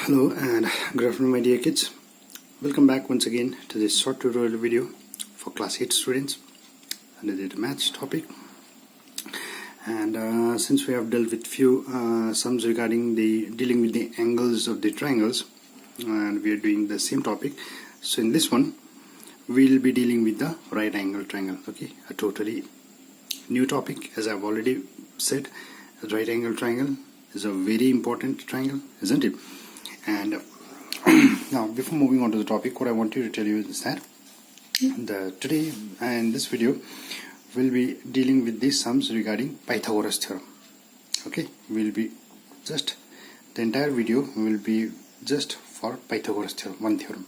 Hello and good afternoon my dear kids. Welcome back once again to this short tutorial video for class 8 students under the maths topic. And since we have dealt with few sums regarding the dealing with the angles of the triangles, and we are doing the same topic, so in this one we will be dealing with the right angle triangle. Okay, a totally new topic. As I've already said, a right angle triangle is a very important triangle, isn't it? And now, before moving on to the topic, what I want you to tell you is that today in this video we'll be dealing with these sums regarding Pythagoras theorem. Okay, we'll be just the entire video will be just for Pythagoras theorem, one theorem.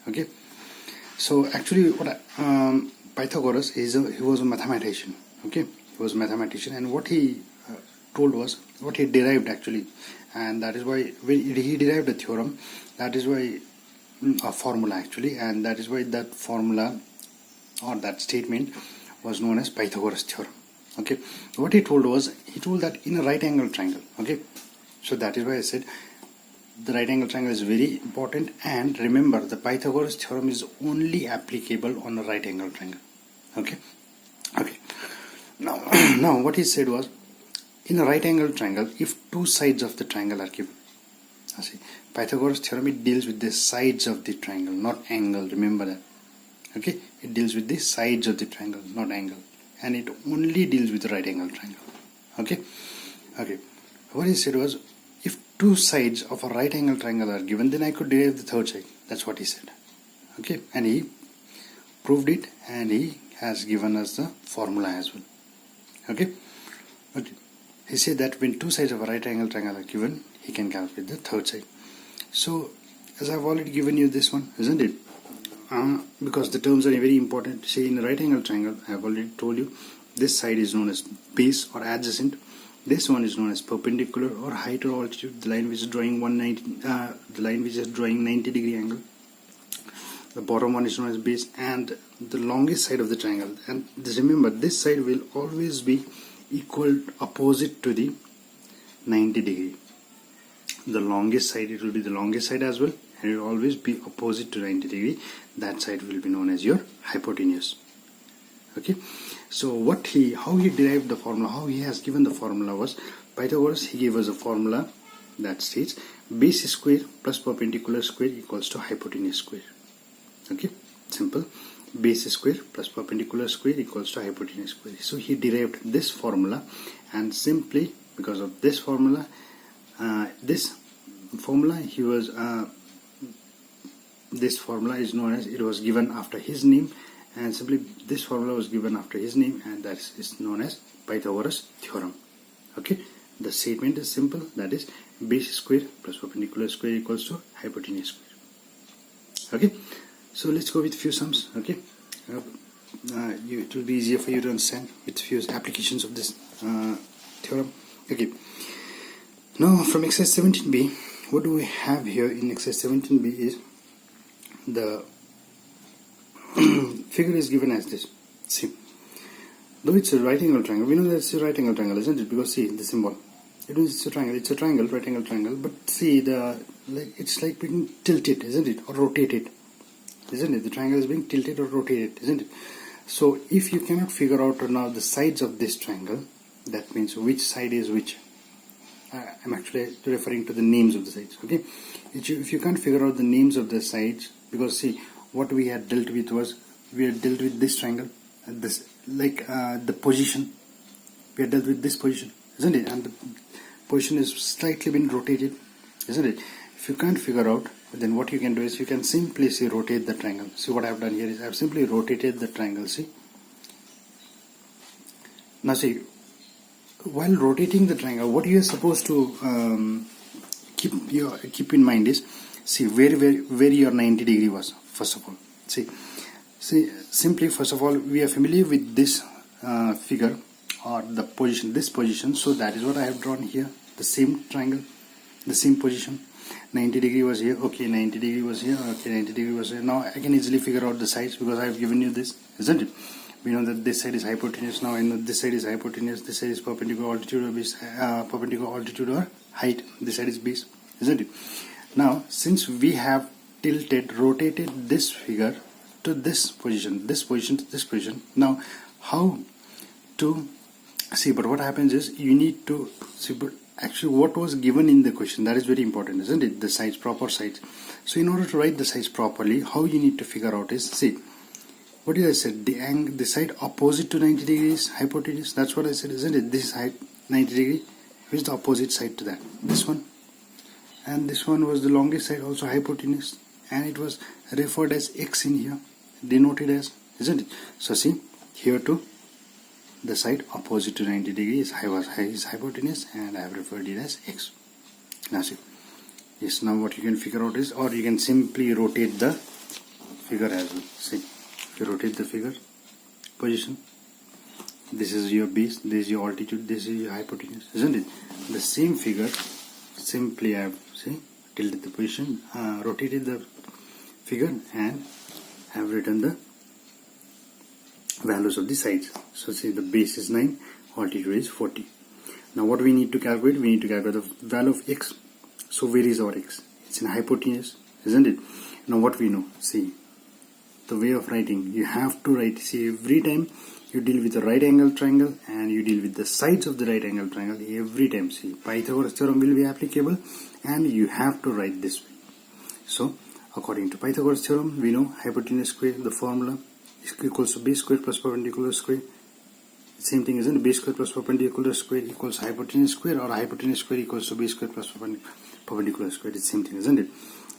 Okay, so actually what Pythagoras is he was a mathematician. Okay, he was a mathematician, and what he told was what he derived actually, and that is why when he derived a theorem, that is why a formula actually, and that is why that formula or that statement was known as Pythagoras theorem. Okay, what he told was, he told that in a right angle triangle. Okay, so that is why I said the right angle triangle is very important, and remember the Pythagoras theorem is only applicable on a right angle triangle. Okay, now what he said was, in a right angle triangle, if two sides of the triangle are given, see, Pythagoras theorem, it deals with the sides of the triangle, not angle. Remember that. Okay, it deals with the sides of the triangle, not angle, and it only deals with the right angle triangle. Okay. What he said was, if two sides of a right angle triangle are given, then I could derive the third side. That's what he said. Okay, and he proved it, and he has given us the formula as well. Okay. He said that when two sides of a right angle triangle are given, he can calculate the third side. So, as I've already given you this one, isn't it? Because the terms are very important. Say in a right angle triangle, I have already told you, this side is known as base or adjacent. This one is known as perpendicular or height or altitude. The line which is drawing 90 degree angle. The bottom one is known as base, and the longest side of the triangle. And remember, this side will always be equal opposite to the 90 degree. The longest side, it will be the longest side as well, and it will always be opposite to 90 degree. That side will be known as your hypotenuse. Okay, so how he derived the formula, how he has given the formula was, Pythagoras, he gave us a formula that states base square plus perpendicular square equals to hypotenuse square. Okay, simple. Base square plus perpendicular square equals to hypotenuse square. So he derived this formula, and simply because of this formula, this formula is known as, it was given after his name, and simply this formula was given after his name, and that is known as Pythagoras theorem. Okay, the statement is simple, that is base square plus perpendicular square equals to hypotenuse square. Okay, so let's go with few sums. Okay, it will be easier for you to understand with few applications of this theorem. Okay, now from exercise 17b, what do we have here in exercise 17b is the figure is given as this. See, though it's a right angle triangle, we know that it's a right angle triangle, isn't it? Because see the symbol, it is a triangle. It's a triangle, right angle triangle. But see it's like being tilted, isn't it, or rotated, isn't it? The triangle is being tilted or rotated, isn't it? So if you cannot figure out now the sides of this triangle, that means which side is which. I'm actually referring to the names of the sides. Okay, if you can't figure out the names of the sides, because see what we had dealt with was, we had dealt with this triangle, this the position. We had dealt with this position, isn't it? And the position is slightly been rotated, isn't it? If you can't figure out, then what you can do is you can simply rotate the triangle. See what I have done here is I have simply rotated the triangle. See, now see, while rotating the triangle, what you are supposed to keep in mind is, see where your 90 degree was. First of all, see simply first of all, we are familiar with this figure or the position, this position. So that is what I have drawn here. The same triangle, the same position. 90 degree was here. Okay, 90 degree was here. Okay, 90 degree was here. Now I can easily figure out the sides because I have given you this, isn't it? We know that this side is hypotenuse. Now I know this side is hypotenuse. This side is perpendicular altitude or base, perpendicular altitude or height. This side is base, isn't it? Now since we have rotated this figure to this position to this position, now how to see? But what happens is you need to see, but actually what was given in the question, that is very important, isn't it? The sides, proper sides. So in order to write the sides properly, how you need to figure out is, see, what did I said? The side opposite to 90 degrees, hypotenuse. That's what I said, isn't it? This is 90 degree. Which is the opposite side to that? This one. And this one was the longest side, also hypotenuse. And it was referred as x in here, denoted as, isn't it? So see, here too, the side opposite to 90 degrees is hypotenuse, and I have referred it as x. Now see, yes, now what you can figure out is, or you can simply rotate the figure as well. See, if you rotate the figure position, this is your base, this is your altitude, this is your hypotenuse, isn't it? The same figure, simply I have, see, tilted the position, rotated the figure, and have written the values of the sides. So see, the base is 9, altitude is 40. Now what we need to calculate? We need to calculate the value of x. So where is our x? It's in hypotenuse, isn't it? Now what we know, see, the way of writing, you have to write, see, every time you deal with the right angle triangle and you deal with the sides of the right angle triangle, every time, see, Pythagoras theorem will be applicable, and you have to write this way. So according to Pythagoras theorem, we know hypotenuse square, the formula is equals to base square plus perpendicular square. Same thing, isn't it? Base square plus perpendicular square equals hypotenuse square, or hypotenuse square equals to base square plus perpendicular square. It's the same thing, isn't it?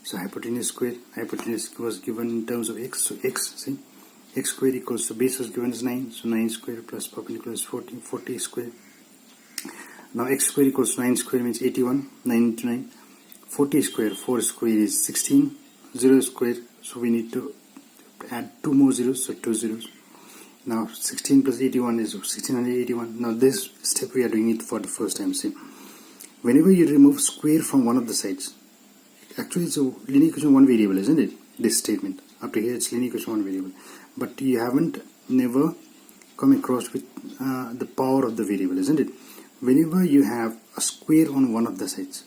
So hypotenuse was given in terms of x, so x, see, x square equals to base was given as 9, so 9 square plus perpendicular is 40 square. Now x square equals to 9 square means 81, 9 into 9, 40 square, 4 square is 16, 0 square, so we need to add 2 more zeros, so 2 zeros. Now 16 plus 81 is 1681. Now this step we are doing it for the first time. See, whenever you remove square from one of the sides, actually it's a linear equation one variable, isn't it? This statement up to here it's linear equation one variable, but you haven't never come across with the power of the variable, isn't it? Whenever you have a square on one of the sides,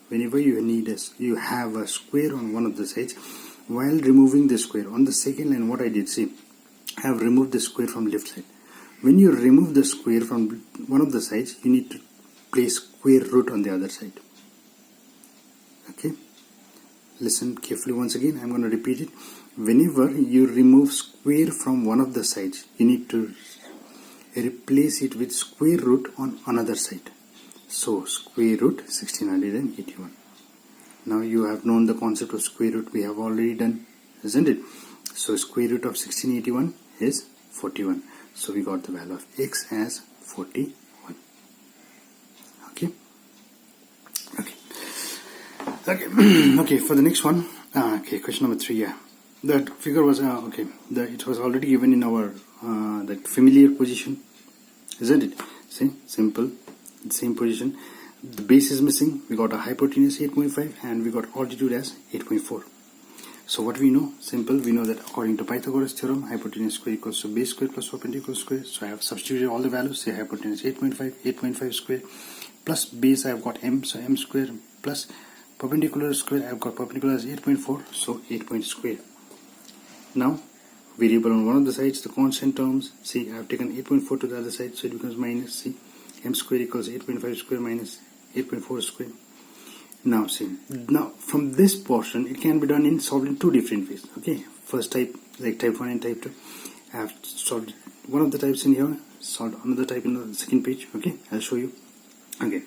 whenever you have a square on one of the sides, while removing the square on the second line, what I did, see, I have removed the square from left side. When you remove the square from one of the sides, you need to place square root on the other side. Okay, listen carefully once again, I'm going to repeat it. Whenever you remove square from one of the sides, you need to replace it with square root on another side. So square root 1681. Now you have known the concept of square root, we have already done, isn't it? So square root of 1681 is 41. So we got the value of x as 41. Okay. Okay, for the next one, okay, question number 3, yeah. That figure was, it was already given in our that familiar position, isn't it? See, simple, same position. The base is missing, we got a hypotenuse 8.5 and we got altitude as 8.4. So what we know, simple, we know that according to Pythagoras theorem, hypotenuse square equals to base square plus perpendicular square. So I have substituted all the values, say hypotenuse 8.5 square, plus base I have got m, so m square, plus perpendicular square I have got perpendicular as 8.4, so 8 square. Now variable on one of the sides, the constant terms, see, I have taken 8.4 to the other side, so it becomes minus, see, m square equals 8.5 square minus 8.4 square. Now see, now from this portion it can be done in solved in two different ways. Okay, first type, like type 1 and type 2, I have solved one of the types in here, solved another type in the second page. Okay, I'll show you. Okay,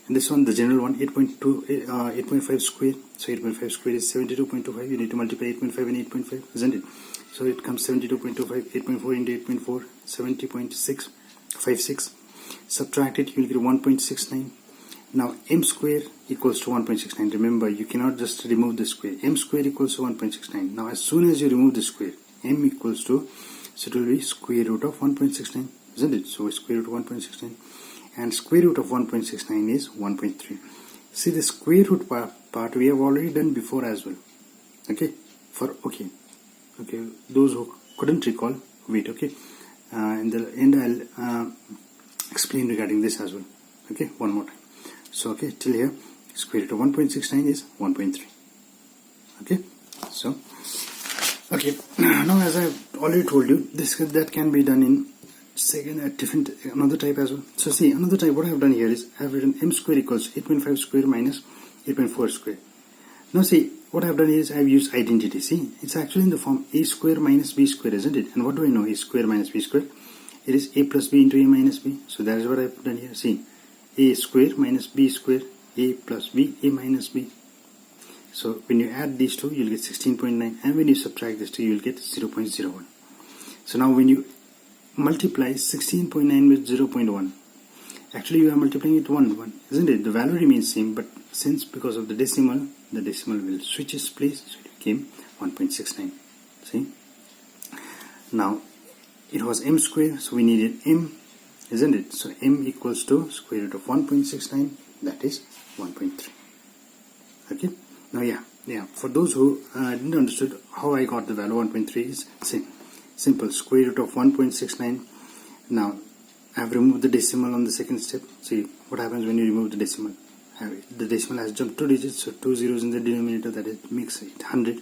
and this one, the general one, 8.5 square, so 8.5 square is 72.25. You need to multiply 8.5 and 8.5, isn't it? So it comes 72.25, 8.4 into 8.4, 70.56. Subtract it, you will get 1.69. Now m square equals to 1.69. Remember, you cannot just remove the square. M square equals to 1.69. Now as soon as you remove the square, m equals to, so it will be square root of 1.69, isn't it? So square root of 1.69, and square root of 1.69 is 1.3. See, the square root part we have already done before as well. Okay, okay, those who couldn't recall, wait. Okay, in the end I'll explain regarding this as well. Okay, one more time. So okay, till here, square root of 1.69 is 1.3. Okay, so okay, now as I've already told you, that can be done in different another type as well. So see, another type, what I have done here is I have written m square equals 8.5 square minus 8.4 square. Now see, what I have done is I have used identity. See, it's actually in the form a square minus b square, isn't it? And what do I know? A square minus b square. It is a plus b into a minus b. So that is what I have done here. See, a square minus b square, a plus b, a minus b. So when you add these two, you'll get 16.9, and when you subtract these two, you'll get 0.01. So now when you multiply 16.9 with 0.1, actually you are multiplying it 1, isn't it? The value remains same, but since because of the decimal will switch its place, so it became 1.69. See? Now it was m square, so we needed m, isn't it? So m equals to square root of 1.69, that is 1.3. Okay? Now yeah, for those who didn't understood how I got the value 1.3 is simple, square root of 1.69. Now I have removed the decimal on the second step. See what happens when you remove the decimal. The decimal has jumped 2 digits, so 2 zeros in the denominator, that it makes it 100.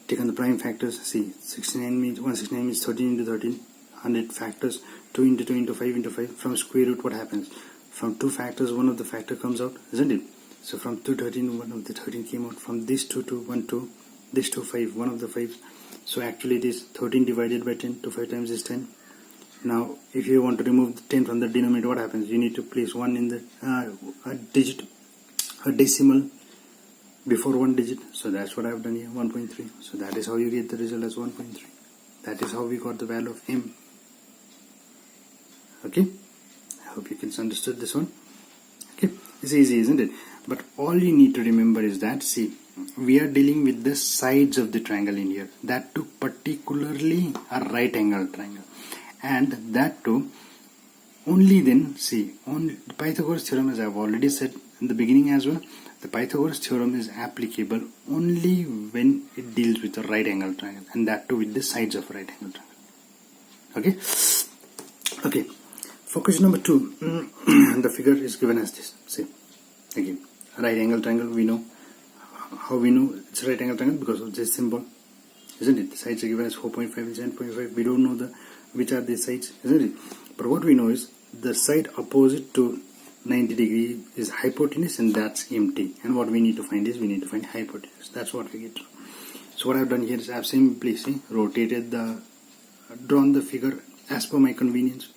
Take on the prime factors. See, 169 means 13 into 13, 100 factors, 2 into 2 into 5 into 5. From square root, what happens? From 2 factors, one of the factor comes out, isn't it? So from 2 13, one of the 13 came out. From this 2 to 1 2, this 2 5, one of the 5. So actually it is 13 divided by 10. 2 5 times is 10. Now if you want to remove the 10 from the denominator, what happens? You need to place 1 in the a decimal before 1 digit. So that's what I have done here, 1.3. So that is how you get the result as 1.3. That is how we got the value of m. Okay, I hope you can understood this one. Okay, it's easy, isn't it? But all you need to remember is that, see, we are dealing with the sides of the triangle in here, that too particularly a right angle triangle, and that too only then, see, on the Pythagoras theorem, as I have already said in the beginning as well, the Pythagoras theorem is applicable only when it deals with a right angle triangle, and that too with the sides of a right angle triangle. Okay, for question number 2, the figure is given as this. See, again, right angle triangle, we know. How we know it's a right angle triangle? Because of this symbol, isn't it? The sides are given as 4.5 and 7.5. We don't know which are the sides, isn't it? But what we know is the side opposite to 90 degree is hypotenuse, and that's empty. And what we need to find is hypotenuse. That's what we get. So what I've done here is I've simply drawn the figure as per my convenience.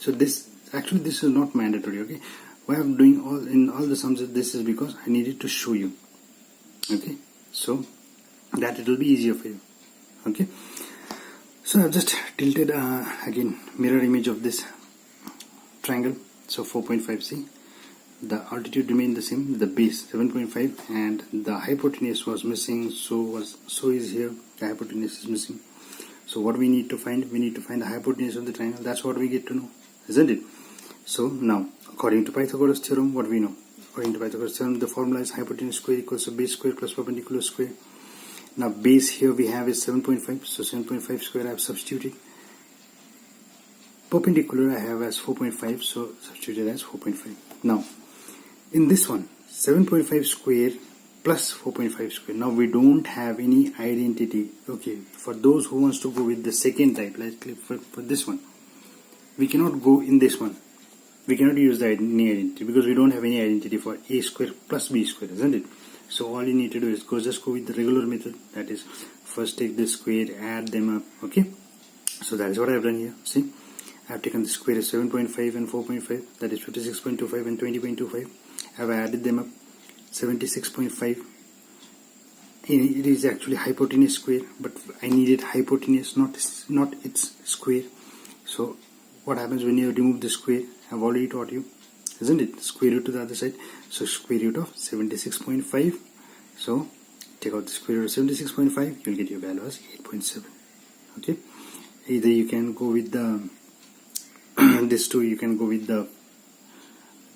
So this is not mandatory. Okay, why I'm doing all the sums of this is because I needed to show you. Okay, so that it will be easier for you. Okay, so I've just tilted again mirror image of this triangle. So 4.5, see, the altitude remained the same, the base 7.5, and the hypotenuse was missing. So is here, the hypotenuse is missing. So what we need to find? We need to find the hypotenuse of the triangle. That's what we get to know, isn't it? So now, according to Pythagoras theorem, what we know? According to Pythagoras theorem, the formula is hypotenuse square equals to base square plus perpendicular square. Now base here we have is 7.5, so 7.5 square I have substituted. Perpendicular I have as 4.5, so substituted as 4.5. Now in this one, 7.5 square plus 4.5 square. Now we don't have any identity. Okay, for those who wants to go with the second type, like for this one, we cannot go in this one. We cannot use the identity because we don't have any identity for a square plus b square, isn't it? So all you need to do is just go with the regular method. That is, first take the square, add them up. Okay, so that is what I have done here. See, I have taken the square of 7.5 and 4.5, that is 56.25 and 20.25. I have added them up, 76.5. It is actually hypotenuse square, but I needed hypotenuse, not its square. So what happens when you remove the square? I have already taught you, isn't it? Square root to the other side. So square root of 76.5. So take out the square root of 76.5. You'll get your value as 8.7. Okay. Either you can go with the this two. You can go with the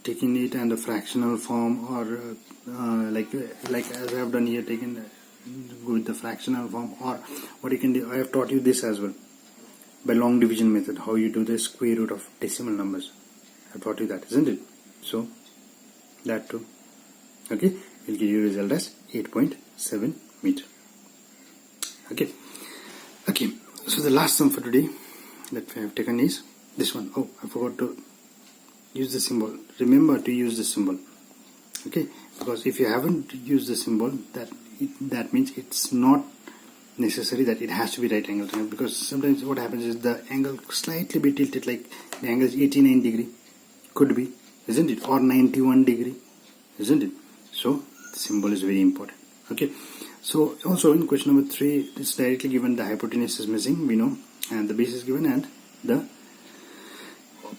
taking it and the fractional form, or like as I have done here, go with the fractional form, or what you can do. I have taught you this as well by long division method. How you do the square root of decimal numbers. I taught you that, isn't it? So that too. Okay, will give you result as 8.7 meter. Okay. So the last sum for today that we have taken is this one. Oh, I forgot to use the symbol. Remember to use the symbol. Okay, because if you haven't used the symbol, that means it's not necessary that it has to be right angle triangle, because sometimes what happens is the angle slightly be tilted, like the angle is 89 degree, could be, isn't it, or 91 degree, isn't it? So the symbol is very important. Okay, so also in question number 3, it's directly given the hypotenuse is missing, we know, and the base is given and the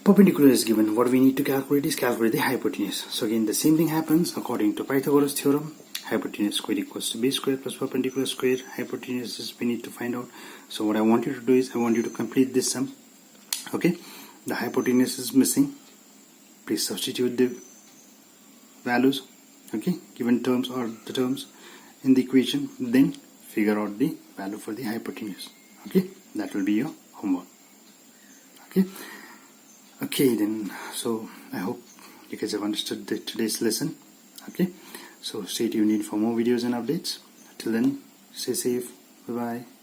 perpendicular is given. What we need to calculate is calculate the hypotenuse. So again the same thing happens according to Pythagoras theorem. Hypotenuse square equals to base square plus perpendicular square. Hypotenuse is we need to find out. So what I want you to do is I want you to complete this sum. Okay, the hypotenuse is missing. Please substitute the values, okay, given terms or the terms in the equation, then figure out the value for the hypotenuse. Okay, that will be your homework. Okay then, so I hope you guys have understood today's lesson. Okay, so stay tuned in for more videos and updates. Till then, stay safe. Bye bye.